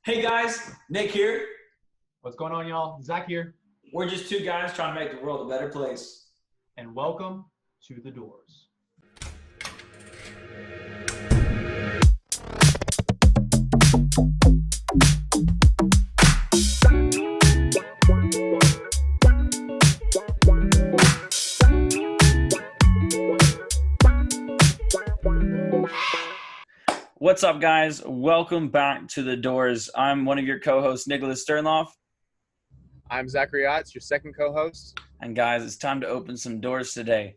Hey guys, Nick here. What's going on, y'all? Zach here, We're just two guys trying to make the world a better place. and welcome to the Doors. What's up, guys? Welcome back to the Doors. I'm one of your co-hosts, Nicholas Sternloff. I'm Zachary Otts, your second co-host. And guys, it's time to open some doors today.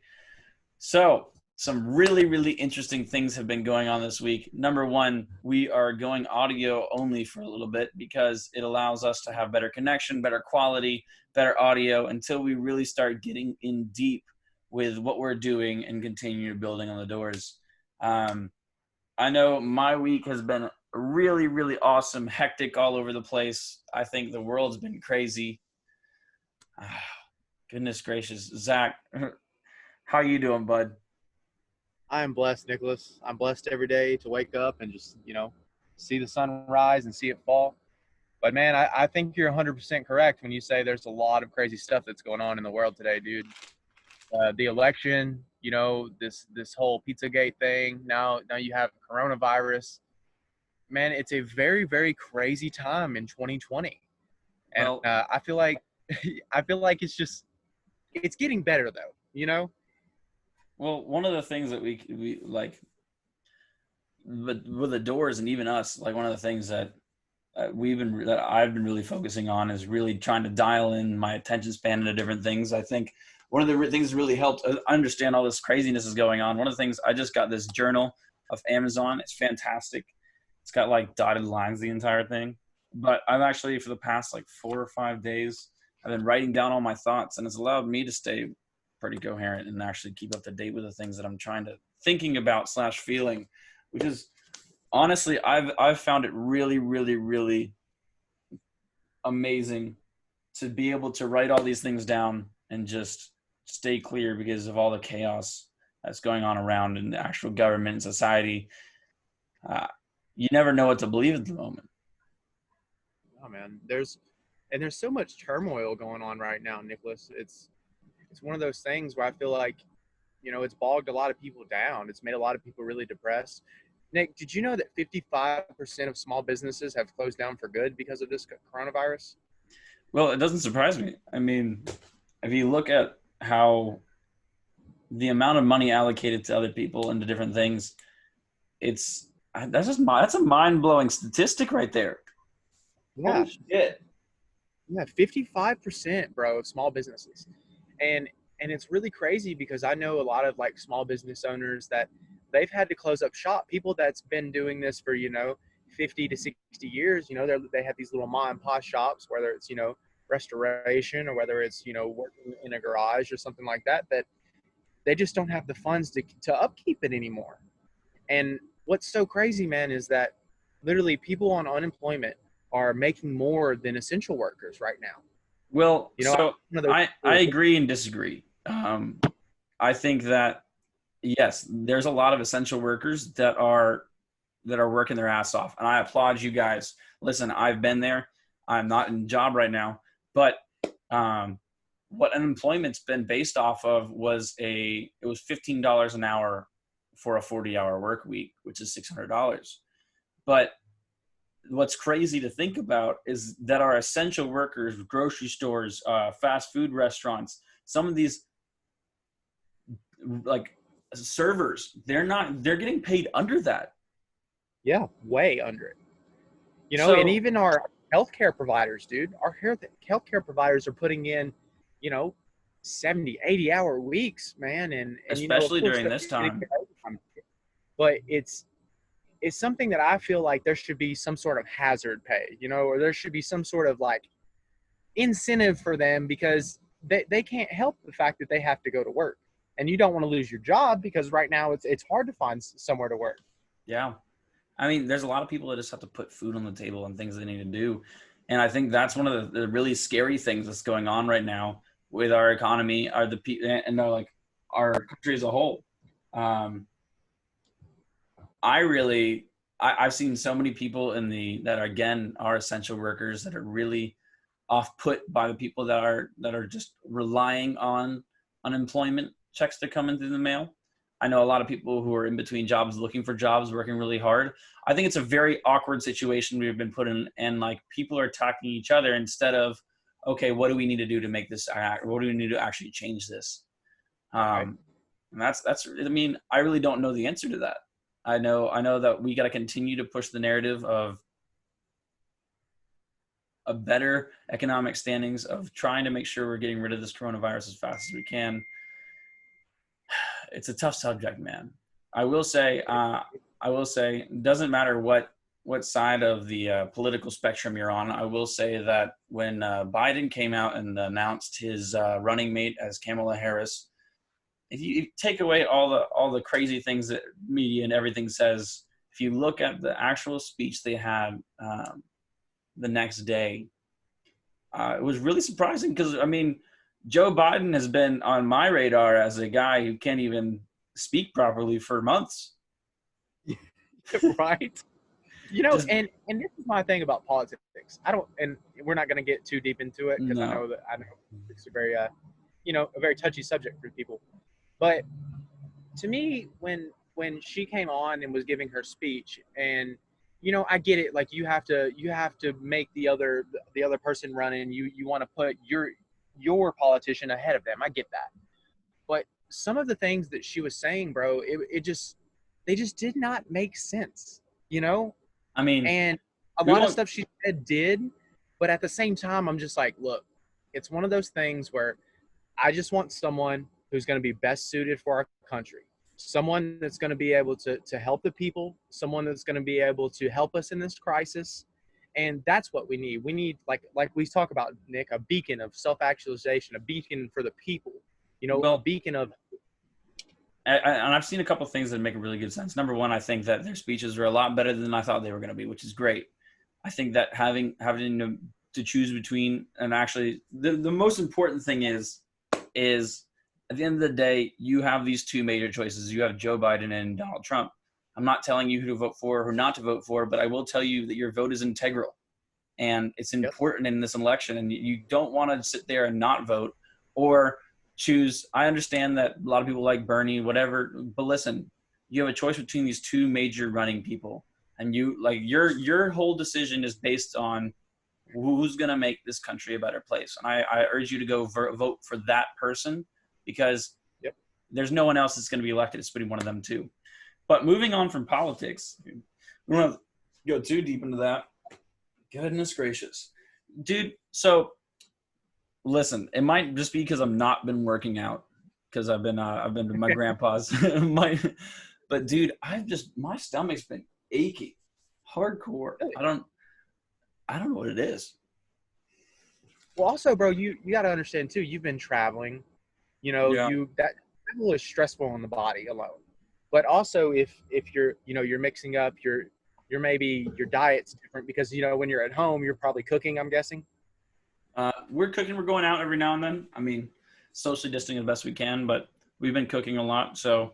So, some really interesting things have been going on this week. Number one, we are going audio only for a little bit because it allows us to have better connection, better quality, better audio until we really start getting in deep with what we're doing and continue building on the doors. I know my week has been really awesome, hectic all over the place. I think the world's been crazy. Goodness gracious. Zach, how you doing, bud? I am blessed, Nicholas. I'm blessed every day to wake up and just, see the sun rise and see it fall. But, man, I think you're 100% correct when you say there's a lot of crazy stuff that's going on in the world today, dude. The election, this whole Pizzagate thing. Now you have coronavirus. Man, it's a very crazy time in 2020. And Well, I feel like it's getting better, though, well, one of the things that we like with the doors and even us, like one of the things that that I've been really focusing on is really trying to dial in my attention span into different things. I think one of the things that really helped understand all this craziness is going on. One of the things, I just got this journal of Amazon. It's fantastic. It's got like dotted lines the entire thing. But I've actually, for the past like 4 or 5 days, I've been writing down all my thoughts, and it's allowed me to stay pretty coherent and actually keep up to date with the things that I'm thinking about / feeling, which is honestly, I've found it really amazing to be able to write all these things down and just stay clear because of all the chaos that's going on around in the actual government and society. You never know what to believe at the moment. Oh man, there's so much turmoil going on right now, Nicholas. It's one of those things where I feel like, it's bogged a lot of people down. It's made a lot of people really depressed. Nick, did you know that 55% of small businesses have closed down for good because of this coronavirus? Well, it doesn't surprise me. I mean, if you look at how the amount of money allocated to other people and to different things, that's a mind-blowing statistic right there. Yeah, Holy shit. yeah, 55%, bro, of small businesses. And it's really crazy because I know a lot of like small business owners that they've had to close up shop. People that's been doing this for, 50 to 60 years, they have these little mom and pop shops, whether it's, restoration or whether it's, working in a garage or something like that, that they just don't have the funds to upkeep it anymore. And what's so crazy, man, is that literally people on unemployment are making more than essential workers right now. Well, so I I agree and disagree. I think that yes, there's a lot of essential workers that are working their ass off, and I applaud you guys. Listen, I've been there. I'm not in a job right now, but what unemployment's been based off of was it was $15 an hour for a 40-hour work week, which is $600. But what's crazy to think about is that our essential workers, grocery stores, fast food restaurants, some of these like servers, they're getting paid under that. Yeah, way under it. So, And even our healthcare providers, dude, our healthcare providers are putting in, 70, 80-hour weeks, man. And especially of course, during this time. but it's something that I feel like there should be some sort of hazard pay, or there should be some sort of like incentive for them because they can't help the fact that they have to go to work. And you don't want to lose your job because right now it's hard to find somewhere to work. Yeah. I mean, there's a lot of people that just have to put food on the table and things they need to do. And I think that's one of the really scary things that's going on right now with our economy, are the people, and like our country as a whole. I really I've seen so many people that again are essential workers that are really off put by the people that are just relying on unemployment checks to come in through the mail. I know a lot of people who are in between jobs looking for jobs, working really hard. I think it's a very awkward situation we've been put in, and like people are attacking each other instead of, okay, what do we need to do to make this act? What do we need to actually change this? Right. And that's. I mean, I really don't know the answer to that. I know that we got to continue to push the narrative of a better economic standings, of trying to make sure we're getting rid of this coronavirus as fast as we can. It's a tough subject, man. I will say, it doesn't matter what side of the political spectrum you're on. I will say that when Biden came out and announced his running mate as Kamala Harris, if you take away all the crazy things that media and everything says, if you look at the actual speech they had the next day, it was really surprising because, I mean, Joe Biden has been on my radar as a guy who can't even speak properly for months. Right. You know, and this is my thing about politics. I don't, and we're not going to get too deep into it because I know it's a very, a very touchy subject for people. But to me, when she came on and was giving her speech, and I get it. Like you have to make the other person running. You want to put your politician ahead of them. I get that. But some of the things that she was saying, bro, they just did not make sense. I mean, and a lot of stuff she said did, but at the same time, I'm just like, look, it's one of those things where I just want someone who's going to be best suited for our country, someone that's going to be able to help the people, someone that's going to be able to help us in this crisis. And that's what we need. We need, like we talk about, Nick, a beacon of self-actualization, a beacon for the people, a beacon of. And I've seen a couple of things that make really good sense. Number one, I think that their speeches are a lot better than I thought they were going to be, which is great. I think that having to choose between, and actually the most important thing is at the end of the day, you have these two major choices. You have Joe Biden and Donald Trump. I'm not telling you who to vote for or who not to vote for, but I will tell you that your vote is integral. And it's important in this election. And you don't want to sit there and not vote or choose. I understand that a lot of people like Bernie, whatever, but listen, you have a choice between these two major running people. And your whole decision is based on who's going to make this country a better place. And I urge you to go vote for that person, because there's no one else that's going to be elected. It's one of them too. But moving on from politics, we don't have to go too deep into that. Goodness gracious, dude. So listen, it might just be because I've not been working out, because I've been to my grandpa's. But dude, my stomach's been achy, hardcore. I don't know what it is. Well, also, bro, you got to understand too. You've been traveling. That travel is stressful on the body alone. But also, if you're you're mixing up your maybe your diet's different, because when you're at home you're probably cooking, I'm guessing. We're cooking. We're going out every now and then. I mean, socially distancing as best we can, but we've been cooking a lot. So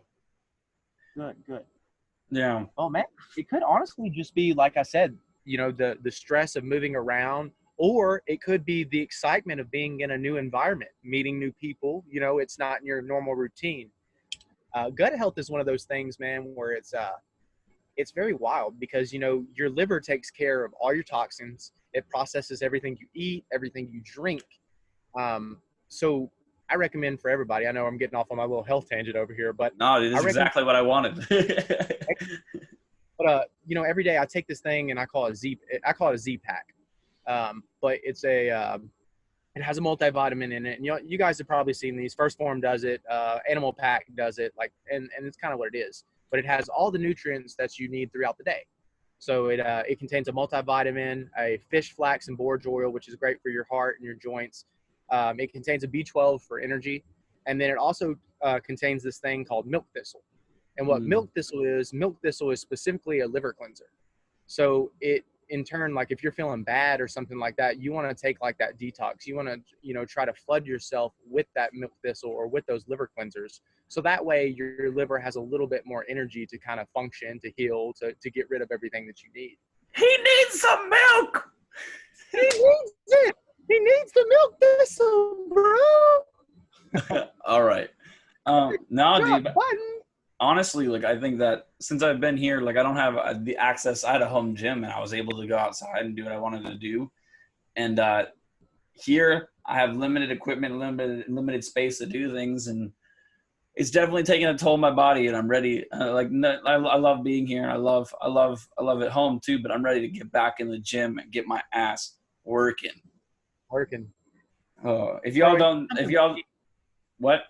good. Yeah. Oh man, it could honestly just be, like I said, the stress of moving around, or it could be the excitement of being in a new environment, meeting new people. It's not in your normal routine. Gut health is one of those things, man, where it's very wild, because your liver takes care of all your toxins. It processes everything you eat, everything you drink. So I recommend for everybody. I know I'm getting off on my little health tangent over here, but no, this is exactly what I wanted. But every day I take this thing and I call it a Z pack. But it has a multivitamin in it, and you guys have probably seen these. First Form does it, Animal Pack does it, and it's kind of what it is. But it has all the nutrients that you need throughout the day. So it contains a multivitamin, a fish, flax, and borage oil, which is great for your heart and your joints. It contains a B12 for energy, and then it also contains this thing called milk thistle. And what milk thistle is specifically a liver cleanser. So it in turn, like if you're feeling bad or something like that, you want to take like that detox. You want to, try to flood yourself with that milk thistle or with those liver cleansers. So that way your liver has a little bit more energy to kind of function, to heal, to get rid of everything that you need. He needs some milk. He needs it. He needs the milk thistle, bro. All right. No, dude. Button. Honestly, like I think that since I've been here, like I don't have the access. I had a home gym, and I was able to go outside and do what I wanted to do. And here, I have limited equipment, limited space to do things, and it's definitely taking a toll on my body. And I'm ready. I love being here, and I love it home too. But I'm ready to get back in the gym and get my ass working. Oh, what?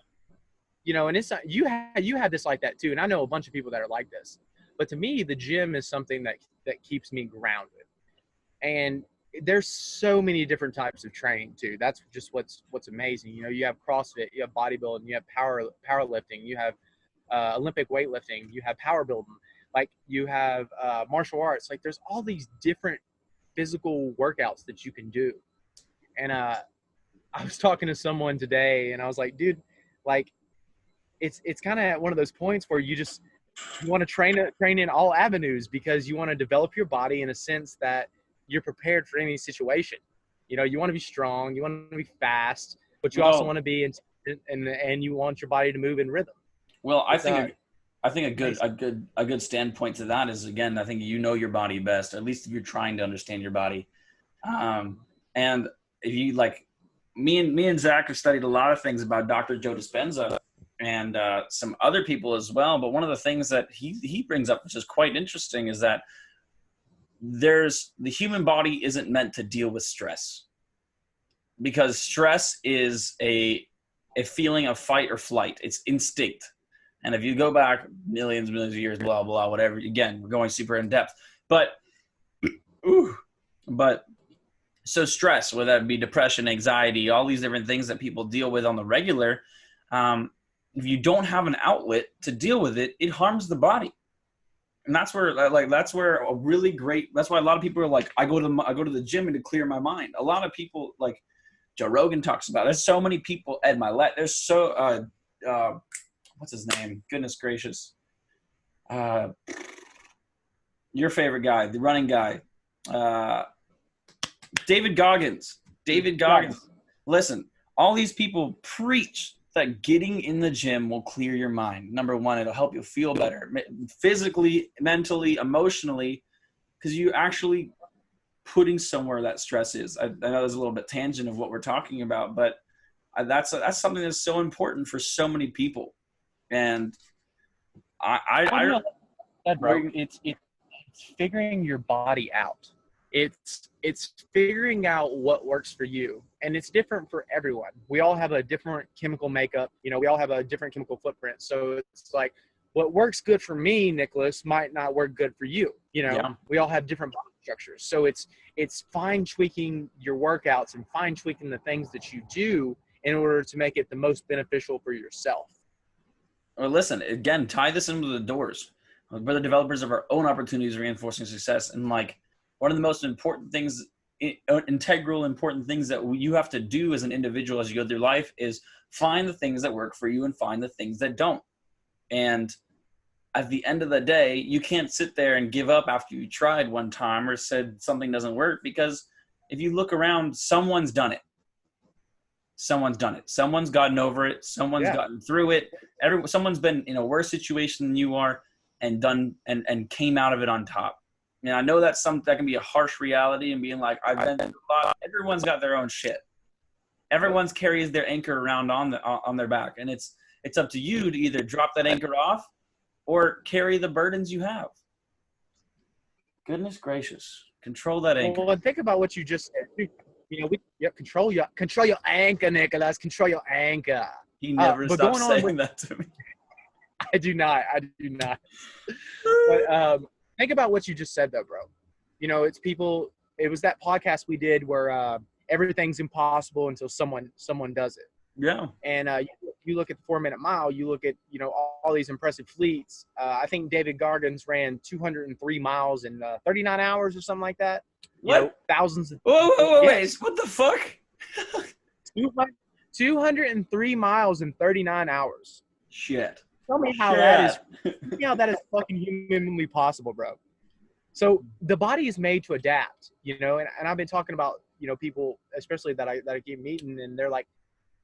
And it's not, you had this like that too, and I know a bunch of people that are like this. But to me, the gym is something that keeps me grounded. And there's so many different types of training too. That's just what's amazing. You have CrossFit, you have bodybuilding, you have powerlifting, you have Olympic weightlifting, you have power building, like you have martial arts. Like there's all these different physical workouts that you can do. And I was talking to someone today, and I was like, dude, like it's kind of one of those points where you want to train in all avenues, because you want to develop your body in a sense that you're prepared for any situation. You want to be strong, you want to be fast, but you also want to be and you want your body to move in rhythm. Well, I think a good standpoint to that is, again, I think your body best, at least if you're trying to understand your body. And if you like, me and Zach have studied a lot of things about Dr. Joe Dispenza and some other people as well. But one of the things that he brings up, which is quite interesting, is that the human body isn't meant to deal with stress, because stress is a feeling of fight or flight. It's instinct. And if you go back millions of years, blah, blah, whatever, again, we're going super in depth, but so stress, whether that be depression, anxiety, all these different things that people deal with on the regular, if you don't have an outlet to deal with it, it harms the body. And that's where a lot of people are like, I go to the gym and to clear my mind. A lot of people, like Joe Rogan talks about, there's so many people, Ed Milet, there's so, what's his name? Goodness gracious. Your favorite guy, the running guy, David Goggins. Listen, all these people preach that getting in the gym will clear your mind. Number one, it'll help you feel better physically, mentally, emotionally, because you actually putting somewhere that stress is. I know there's a little bit tangent of what we're talking about, but that's something that's so important for so many people. And it's figuring your body out. It's figuring out what works for you, and it's different for everyone. We all have a different chemical makeup. We all have a different chemical footprint. So it's like, what works good for me, Nicholas, might not work good for you. Yeah. We all have different body structures. So it's fine tweaking your workouts and fine tweaking the things that you do in order to make it the most beneficial for yourself. Well, listen, again, tie this into the DOORS. We're the developers of our own opportunities, reinforcing success. And like, one of the most important things, important things that you have to do as an individual as you go through life is find the things that work for you and find the things that don't. And at the end of the day, you can't sit there and give up after you tried one time or said something doesn't work, because if you look around, someone's done it. Someone's gotten over it. Someone's gotten through it. Someone's been in a worse situation than you are and done and came out of it on top. And I know that can be a harsh reality, and being like, I've been through a lot. Everyone's got their own shit. Everyone's carries their anchor around on their back, and it's up to you to either drop that anchor off or carry the burdens you have. Goodness gracious, control that anchor. Well, think about what you just said. Control your anchor, Nicholas. Control your anchor. He never stops saying that to me. I do not. But think about what you just said, though, bro. It's people. It was that podcast we did where everything's impossible until someone does it. Yeah. And you look at the 4-minute mile. You look at all these impressive fleets. I think David Goggins ran 203 miles in 39 hours or something like that. You know, thousands of Wait. What the fuck? 203 miles in 39 hours. Shit. Tell me how that is fucking humanly possible, bro. So the body is made to adapt, you know, and I've been talking about, you know, people, especially that I keep meeting, and they're like,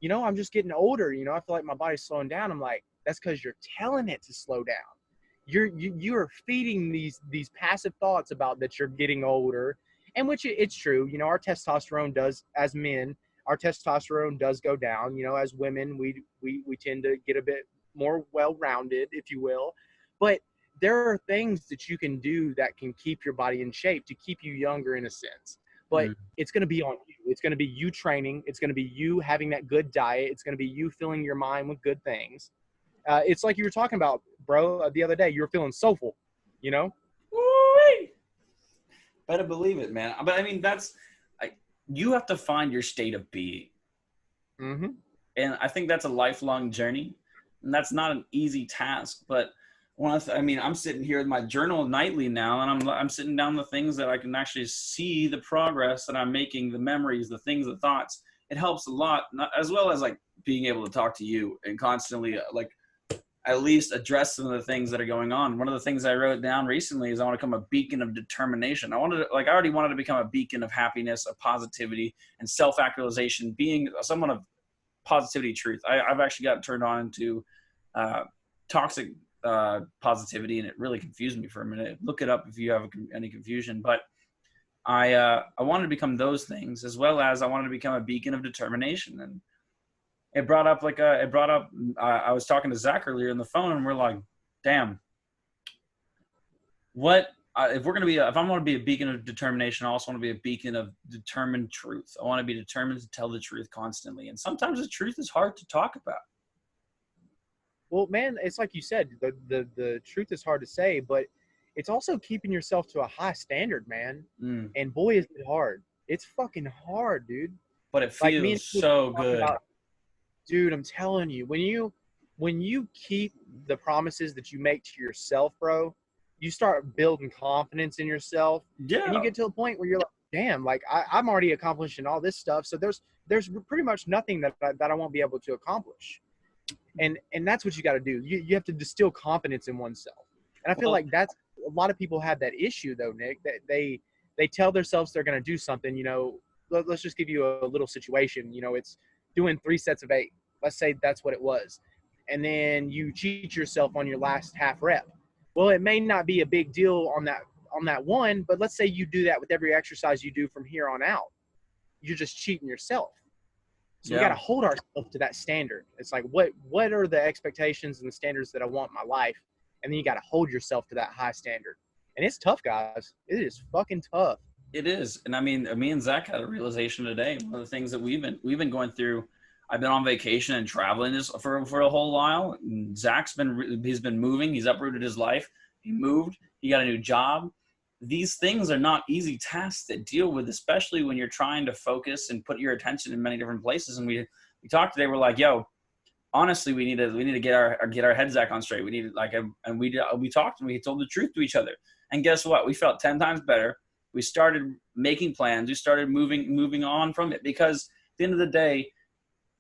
you know, I'm just getting older, you know, I feel like my body's slowing down. I'm like, that's because you're telling it to slow down. You're feeding these passive thoughts about that you're getting older, and which it's true. You know, our testosterone does, as men, our testosterone does go down. You know, as women, we tend to get a bit more well-rounded, if you will. But there are things that you can do that can keep your body in shape to keep you younger in a sense. But it's going to be on you. It's going to be you training. It's going to be you having that good diet. It's going to be you filling your mind with good things. It's like you were talking about, bro, the other day. You were feeling soulful, you know? Woo-wee. Better believe it, man. But I mean, you have to find your state of being. Mm-hmm. And I think that's a lifelong journey. And that's not an easy task. But I'm sitting here with my journal nightly now, and I'm sitting down the things that I can actually see the progress that I'm making, the memories, the things, the thoughts. It helps a lot, as well as like being able to talk to you and constantly like at least address some of the things that are going on. One of the things I wrote down recently is I want to become a beacon of determination. I already wanted to become a beacon of happiness, of positivity, and self-actualization, being someone of positivity, truth. I've actually gotten turned on into toxic positivity, and it really confused me for a minute. Look it up if you have any confusion. But I wanted to become those things, as well as I wanted to become a beacon of determination. And I was talking to Zach earlier on the phone, and we're like, damn, if I'm going to be a beacon of determination, I also want to be a beacon of determined truth. I want to be determined to tell the truth constantly. And sometimes the truth is hard to talk about. Well, man, it's like you said, the truth is hard to say, but it's also keeping yourself to a high standard, man. And boy, is it hard. It's fucking hard, dude. But it feels so good. Dude, I'm telling you, when you keep the promises that you make to yourself, bro, you start building confidence in yourself. Yeah. And you get to a point where you're like, damn, like I'm already accomplishing all this stuff. So there's pretty much nothing that I won't be able to accomplish. And that's what you got to do. You have to distill confidence in oneself. And I feel like that's a lot of people have that issue though, Nick, that they tell themselves they're going to do something, you know. Let's just give you a little situation. You know, it's doing 3 sets of 8. Let's say that's what it was. And then you cheat yourself on your last half rep. Well, it may not be a big deal on that one, but let's say you do that with every exercise you do from here on out. You're just cheating yourself. So we got to hold ourselves to that standard. It's like, what are the expectations and the standards that I want in my life? And then you got to hold yourself to that high standard. And it's tough, guys. It is fucking tough. It is. And I mean, me and Zach had a realization today. One of the things that we've been going through, I've been on vacation and traveling for a whole while. And Zach's he's been moving. He's uprooted his life. He moved. He got a new job. These things are not easy tasks to deal with, especially when you're trying to focus and put your attention in many different places. And we talked today. We're like, yo, honestly, we need to get our heads back on straight. We need we talked and we told the truth to each other. And guess what? We felt 10 times better. We started making plans. We started moving on from it, because at the end of the day,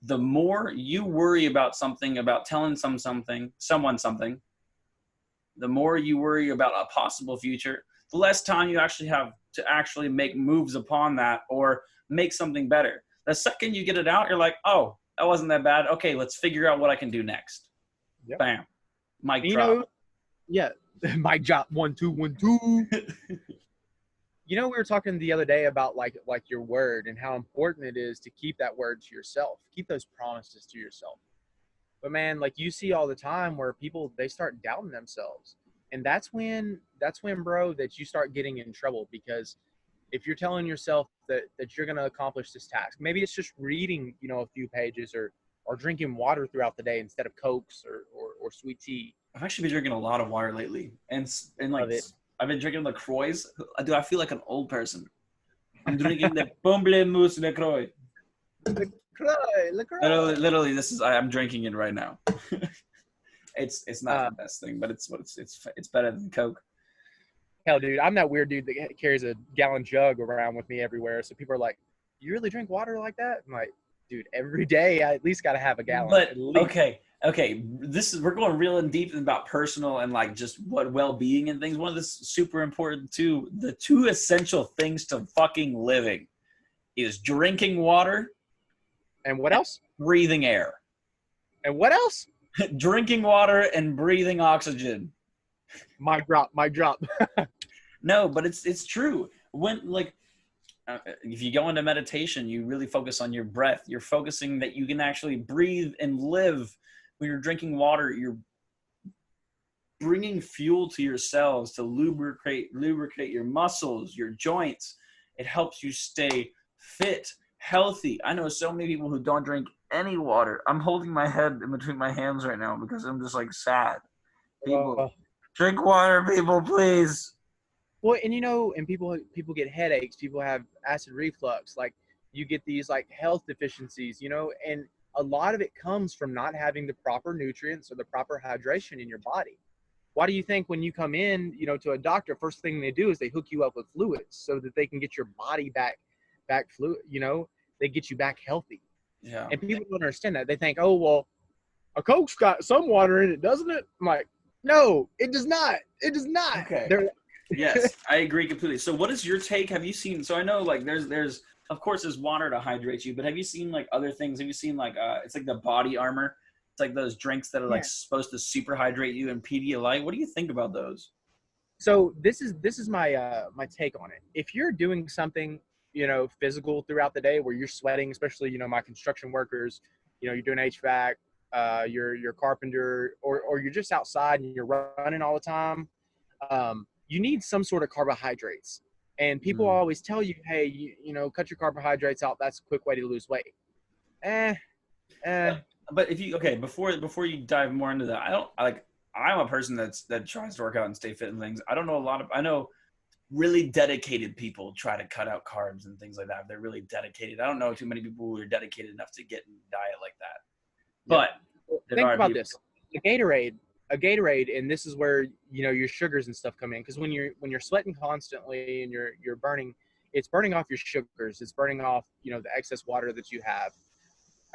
the more you worry about something, about telling someone something, the more you worry about a possible future, the less time you actually have to actually make moves upon that or make something better. The second you get it out, you're like, oh, that wasn't that bad. Okay, let's figure out what I can do next. Yep. Bam. Mic drop. Mic drop. 1 2 1 2. You know, we were talking the other day about like your word and how important it is to keep that word to yourself. Keep those promises to yourself. But man, like you see all the time where people, they start doubting themselves. And that's when, bro, that you start getting in trouble, because if you're telling yourself that you're going to accomplish this task, maybe it's just reading, you know, a few pages or drinking water throughout the day instead of Cokes or sweet tea. I've actually been drinking a lot of water lately, and like I've been drinking LaCroix. Dude, I feel like an old person. I'm drinking the Pamplemousse LaCroix. LaCroix. Literally, I'm drinking it right now. It's not the best thing, but it's better than Coke. Hell, dude, I'm that weird dude that carries a gallon jug around with me everywhere. So people are like, "You really drink water like that?" I'm like, "Dude, every day I at least got to have a gallon." But At least. okay, we're going real in deep about personal and like just what well-being and things. One of this super important too. The two essential things to fucking living is drinking water And what else? breathing air. And what else? Drinking water and breathing oxygen. Mic drop. Mic drop. No, but it's true. When like if you go into meditation, you really focus on your breath. You're focusing that you can actually breathe and live. When you're drinking water, you're bringing fuel to your cells to lubricate your muscles, your joints. It helps you stay fit, healthy. I know so many people who don't drink any water. I'm holding my head in between my hands right now because I'm just like sad. People, drink water, people, please. Well, and and people get headaches. People have acid reflux. Like you get these like health deficiencies, and a lot of it comes from not having the proper nutrients or the proper hydration in your body. Why do you think when you come in, to a doctor, first thing they do is they hook you up with fluids so that they can get your body back fluid, they get you back healthy. Yeah. And people don't understand that. They think, oh, well, a Coke's got some water in it, doesn't it? I'm like, no, it does not. It does not. Okay. Yes, I agree completely. So what is your take? Have you seen, so I know like there's of course there's water to hydrate you, but have you seen like other things? Have you seen like it's like the body armor? It's like those drinks that are like supposed to super hydrate you and Pedialyte. What do you think about those? So this is my my take on it. If you're doing something, physical throughout the day where you're sweating, especially, my construction workers, you're doing HVAC, you're carpenter, or you're just outside and you're running all the time, you need some sort of carbohydrates. And people always tell you, hey, cut your carbohydrates out. That's a quick way to lose weight. But if you before you dive more into that, I'm a person that tries to work out and stay fit and things. I know really dedicated people try to cut out carbs and things like that. They're really dedicated. I don't know too many people who are dedicated enough to get in a diet like that. But think about this: a Gatorade, and this is where your sugars and stuff come in. Because when you're sweating constantly and you're burning, it's burning off your sugars. It's burning off the excess water that you have.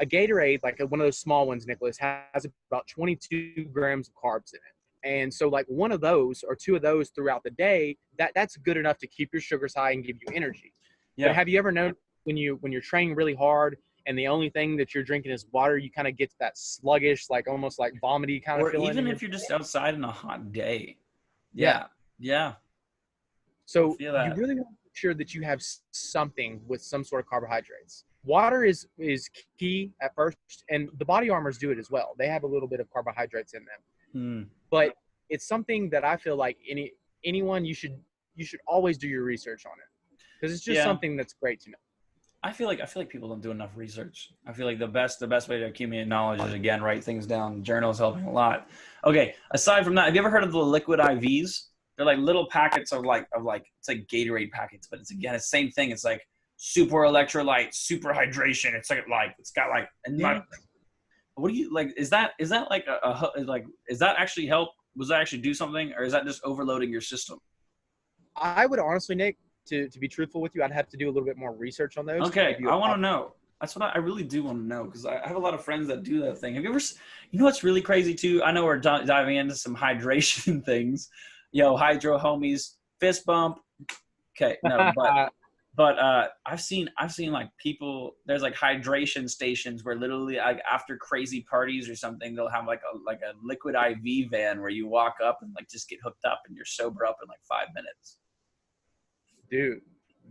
A Gatorade, like one of those small ones, Nicholas, has about 22 grams of carbs in it. And so like one of those or two of those throughout the day, that's good enough to keep your sugars high and give you energy. Yeah. But have you ever known when you're training really hard and the only thing that you're drinking is water, you kind of get to that sluggish, like almost like vomity kind of feeling? Or even if you're just outside in a hot day. Yeah. So you really want to make sure that you have something with some sort of carbohydrates. Water is key at first, and the body armors do it as well. They have a little bit of carbohydrates in them. But it's something that I feel like anyone you should always do your research on it, because it's just something that's great to know. I feel like people don't do enough research. I feel like the best way to accumulate knowledge is, again, write things down. Journals helping a lot. Okay, aside from that, have you ever heard of the liquid IVs? They're like little packets of like it's like Gatorade packets, but it's the same thing. It's like super electrolyte, super hydration. It's it's got like, what do you like? Is that like is that actually help? Was that actually do something, or is that just overloading your system? I would honestly, Nick, to be truthful with you, I'd have to do a little bit more research on those. Okay, I want to know. That's what I really do want to know, because I have a lot of friends that do that thing. Have you ever? What's really crazy too? I know we're diving into some hydration things. Hydro homies, fist bump. Okay, no, but I've seen like people, there's like hydration stations where literally like after crazy parties or something, they'll have like a liquid IV van where you walk up and like just get hooked up and you're sober up in like 5 minutes. Dude,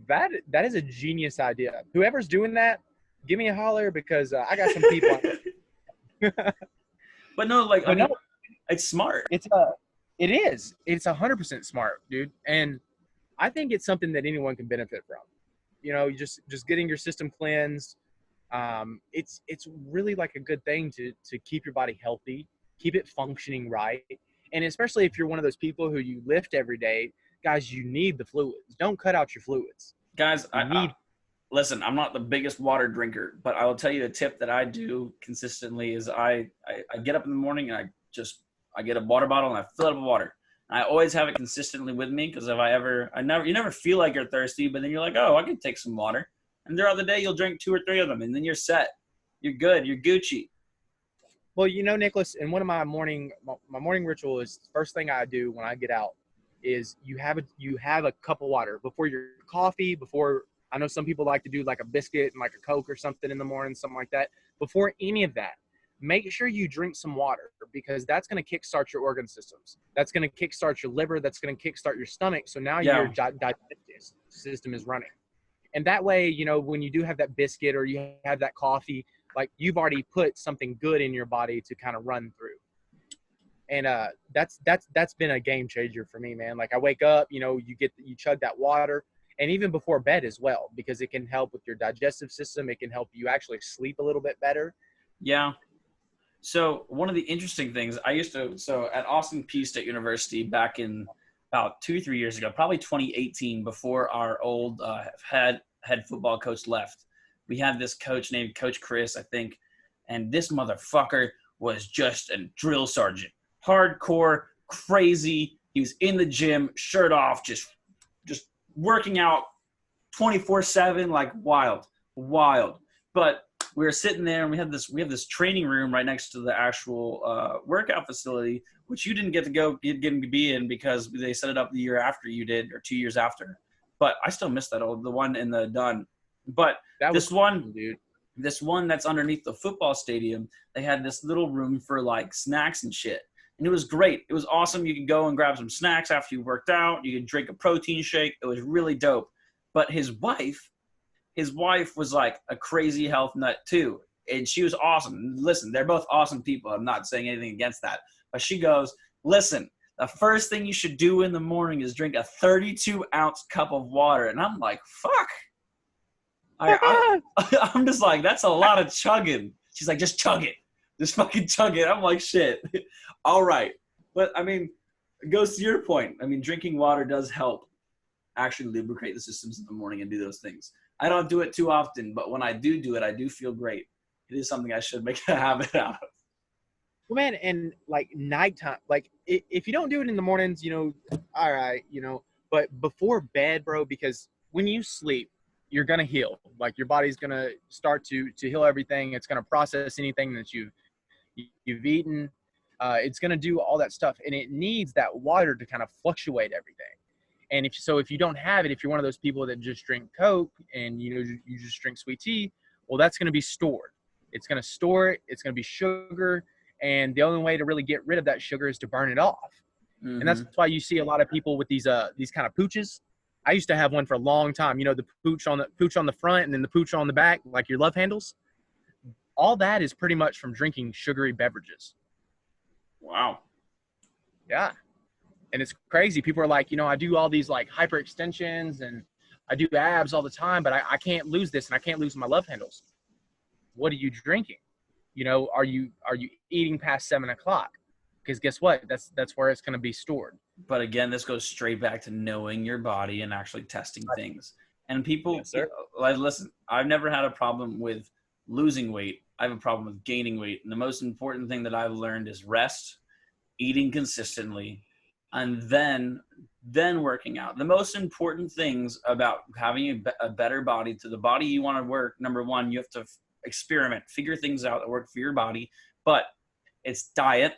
that is a genius idea. Whoever's doing that, give me a holler, because I got some people. But no, it's smart. It is. It's 100% smart, dude. And I think it's something that anyone can benefit from. Just getting your system cleansed. It's really like a good thing to keep your body healthy, keep it functioning right. And especially if you're one of those people who you lift every day, guys, you need the fluids. Don't cut out your fluids. Guys, listen, I'm not the biggest water drinker, but I will tell you the tip that I do consistently is I get up in the morning and I get a water bottle and I fill it up with water. I always have it consistently with me because you never feel like you're thirsty, but then you're like, oh, I can take some water. And throughout the day, you'll drink 2 or 3 of them, and then you're set. You're good. You're Gucci. Well, Nicholas, and one of my morning ritual is first thing I do when I get out is you have a cup of water before your coffee, before I know some people like to do like a biscuit and like a Coke or something in the morning, something like that. Before any of that, make sure you drink some water because that's going to kickstart your organ systems. That's going to kickstart your liver. That's going to kickstart your stomach. So now your digestive system is running. And that way, when you do have that biscuit or you have that coffee, like you've already put something good in your body to kind of run through. And that's been a game changer for me, man. Like I wake up, you chug that water, and even before bed as well, because it can help with your digestive system. It can help you actually sleep a little bit better. Yeah. So one of the interesting things so at Austin Peay State University back in about 2-3 years ago, probably 2018, before our old head football coach left, we had this coach named Coach Chris, I think, and this motherfucker was just a drill sergeant. Hardcore, crazy. He was in the gym, shirt off, just working out 24/7, like wild. But we were sitting there, and we have this training room right next to the actual workout facility, which you didn't get to be in because they set it up the year after you did, or 2 years after. But I still miss the one in the Dunn. But this one that's underneath the football stadium, they had this little room for like snacks and shit. And it was great. It was awesome. You could go and grab some snacks after you worked out. You could drink a protein shake. It was really dope. But his wife was like a crazy health nut too. And she was awesome. Listen, they're both awesome people. I'm not saying anything against that. But she goes, listen, the first thing you should do in the morning is drink a 32-ounce cup of water. And I'm like, fuck. I'm just like, that's a lot of chugging. She's like, just chug it. Just fucking chug it. I'm like, shit. All right. But, I mean, it goes to your point. I mean, drinking water does help actually lubricate the systems in the morning and do those things. I don't do it too often, but when I do it, I do feel great. It is something I should make a habit out of. Well, man, and like nighttime, like if you don't do it in the mornings, all right, but before bed, bro, because when you sleep, you're going to heal. Like your body's going to start to heal everything. It's going to process anything that you've eaten. It's going to do all that stuff. And it needs that water to kind of fluctuate everything. And if you don't have it, if you're one of those people that just drink Coke and, you just drink sweet tea, well, that's going to be stored. It's going to store it. It's going to be sugar. And the only way to really get rid of that sugar is to burn it off. Mm-hmm. And that's why you see a lot of people with these kind of pooches. I used to have one for a long time, the pooch on the front and then the pooch on the back, like your love handles. All that is pretty much from drinking sugary beverages. Wow. Yeah. And it's crazy. People are like, I do all these like hyperextensions and I do abs all the time, but I can't lose this and I can't lose my love handles. What are you drinking? Are you eating past 7 o'clock? Because guess what? That's where it's going to be stored. But again, this goes straight back to knowing your body and actually testing things. And people, listen, I've never had a problem with losing weight. I have a problem with gaining weight. And the most important thing that I've learned is rest, eating consistently, and then working out. The most important things about having a better body, to the body you want to work, number one, you have to experiment, figure things out that work for your body. But it's diet,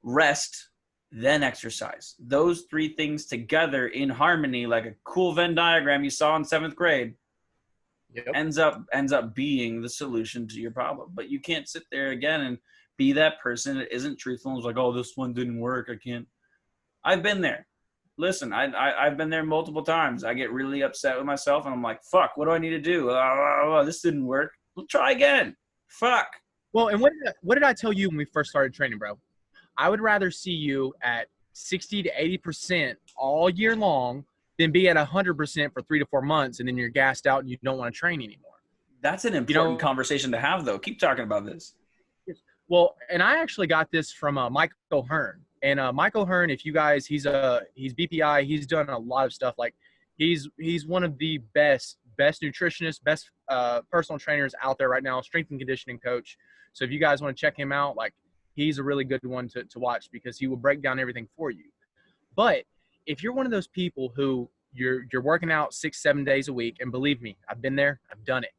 rest, then exercise. Those 3 things together in harmony, like a cool Venn diagram you saw in 7th grade, ends up being the solution to your problem. But you can't sit there again and be that person that isn't truthful and is like, oh, this one didn't work. I can't. I've been there. Listen, I've been there multiple times. I get really upset with myself and I'm like, fuck, what do I need to do? This didn't work. We'll try again. Fuck. Well, and what did I tell you when we first started training, bro? I would rather see you at 60 to 80% all year long than be at 100% for 3 to 4 months and then you're gassed out and you don't want to train anymore. That's an important conversation to have, though. Keep talking about this. Well, and I actually got this from Michael Hearn. And Michael Hearn, if you guys, he's BPI. He's done a lot of stuff. Like he's one of the best nutritionists, best personal trainers out there right now, strength and conditioning coach. So if you guys want to check him out, like he's a really good one to watch because he will break down everything for you. But if you're one of those people who you're working out 6-7 days a week, and believe me, I've been there, I've done it,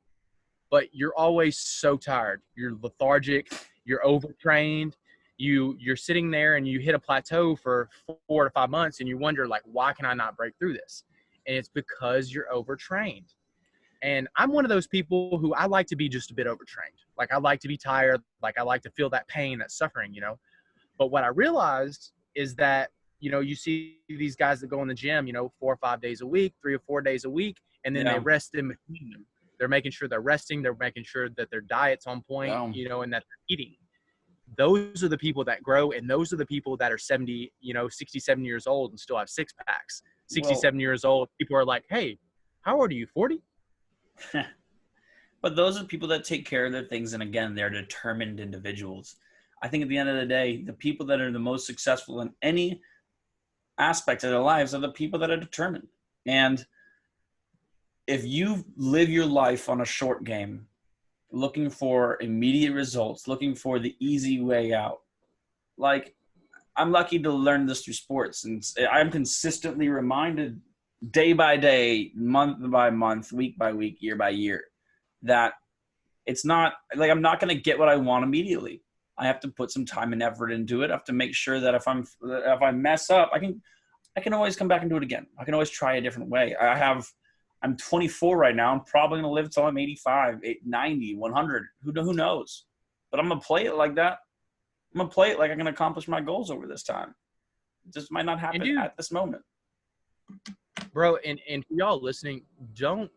but you're always so tired, you're lethargic, you're overtrained, you're sitting there and you hit a plateau for 4 to 5 months and you wonder, like, why can I not break through this? And it's because you're overtrained. And I'm one of those people who I like to be just a bit overtrained. Like, I like to be tired. Like, I like to feel that pain, that suffering, But what I realized is that, you see these guys that go in the gym, 4 or 5 days a week, 3 or 4 days a week, and then they rest in between them. They're making sure they're resting. They're making sure that their diet's on point, and that they're eating. Those are the people that grow, and those are the people that are 70, 67 years old and still have six packs. 67 years old, people are like, hey, how old are you, 40? But those are people that take care of their things, and again, they're determined individuals. I think at the end of the day, the people that are the most successful in any aspect of their lives are the people that are determined. And if you live your life on a short game, looking for immediate results, looking for the easy way out, like, I'm lucky to learn this through sports, and I'm consistently reminded day by day, month by month, week by week, year by year, that it's not like I'm not going to get what I want immediately. I have to put some time and effort into it. I have to make sure that if I mess up, I can always come back and do it again. I can always try a different way. I'm 24 right now. I'm probably going to live till I'm 85, 90, 100. Who knows? But I'm going to play it like that. I'm going to play it like I can accomplish my goals over this time. It just might not happen at this moment. Bro, and for y'all listening, don't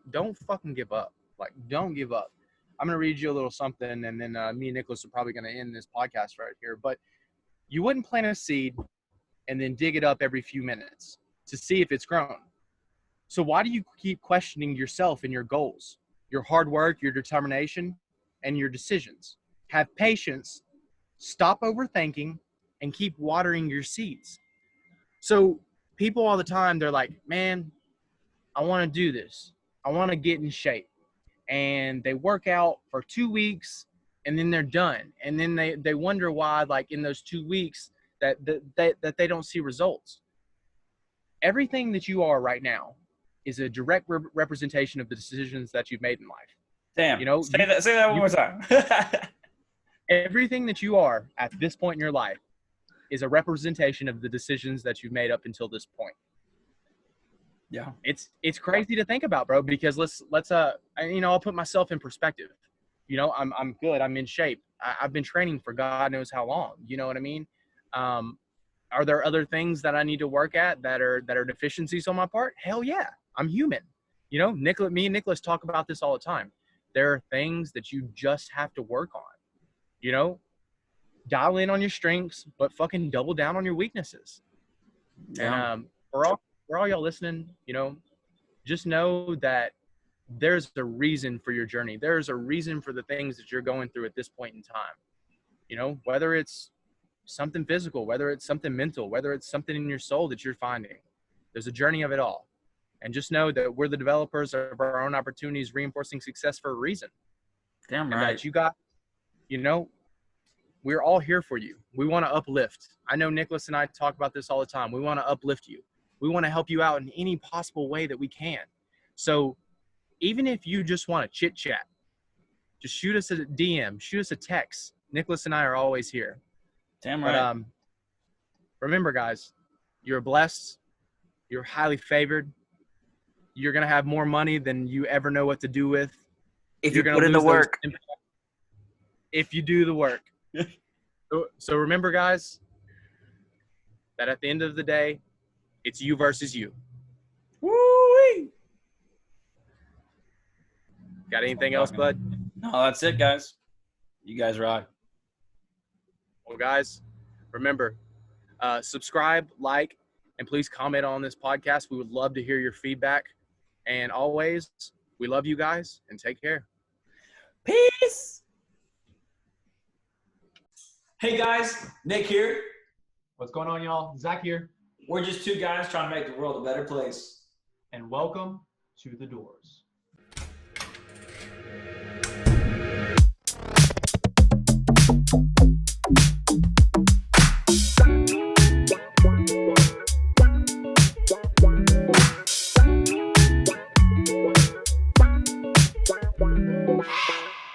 fucking give up. Like, don't give up. I'm going to read you a little something, and then me and Nicholas are probably going to end this podcast right here. But you wouldn't plant a seed and then dig it up every few minutes to see if it's grown. So why do you keep questioning yourself and your goals, your hard work, your determination, and your decisions? Have patience, stop overthinking, and keep watering your seeds. So people all the time, they're like, man, I want to do this. I want to get in shape. And they work out for 2 weeks and then they're done. And then they wonder why, like, in those 2 weeks that they don't see results. Everything that you are right now is a direct representation of the decisions that you've made in life. Damn. Say that one more time. Everything that you are at this point in your life is a representation of the decisions that you've made up until this point. Yeah. It's crazy to think about, bro, because let's I'll put myself in perspective. I'm good. I'm in shape. I've been training for God knows how long. You know what I mean? Are there other things that I need to work at that are deficiencies on my part? Hell yeah. I'm human. Me and Nicholas talk about this all the time. There are things that you just have to work on. Dial in on your strengths, but fucking double down on your weaknesses. Yeah. And for all y'all listening, just know that there's a reason for your journey. There's a reason for the things that you're going through at this point in time. Whether it's something physical, whether it's something mental, whether it's something in your soul that you're finding, there's a journey of it all. And just know that we're the developers of our own opportunities, reinforcing success for a reason. Damn right. And that you got, we're all here for you. We want to uplift. I know Nicholas and I talk about this all the time. We want to uplift you. We want to help you out in any possible way that we can. So even if you just want to chit chat, just shoot us a DM, shoot us a text. Nicholas and I are always here. Damn right. But remember, guys, you're blessed. You're highly favored. You're going to have more money than you ever know what to do with. If you put in the work. If you do the work. So remember, guys, that at the end of the day, it's you versus you. Woo-wee. Got anything else, bud? No, that's it, guys. You guys rock. Well, guys, remember, subscribe, like, and please comment on this podcast. We would love to hear your feedback. And always, we love you guys, and take care. Peace. Hey, guys. Nick here. What's going on, y'all? Zach here. We're just two guys trying to make the world a better place. And welcome to the Doors.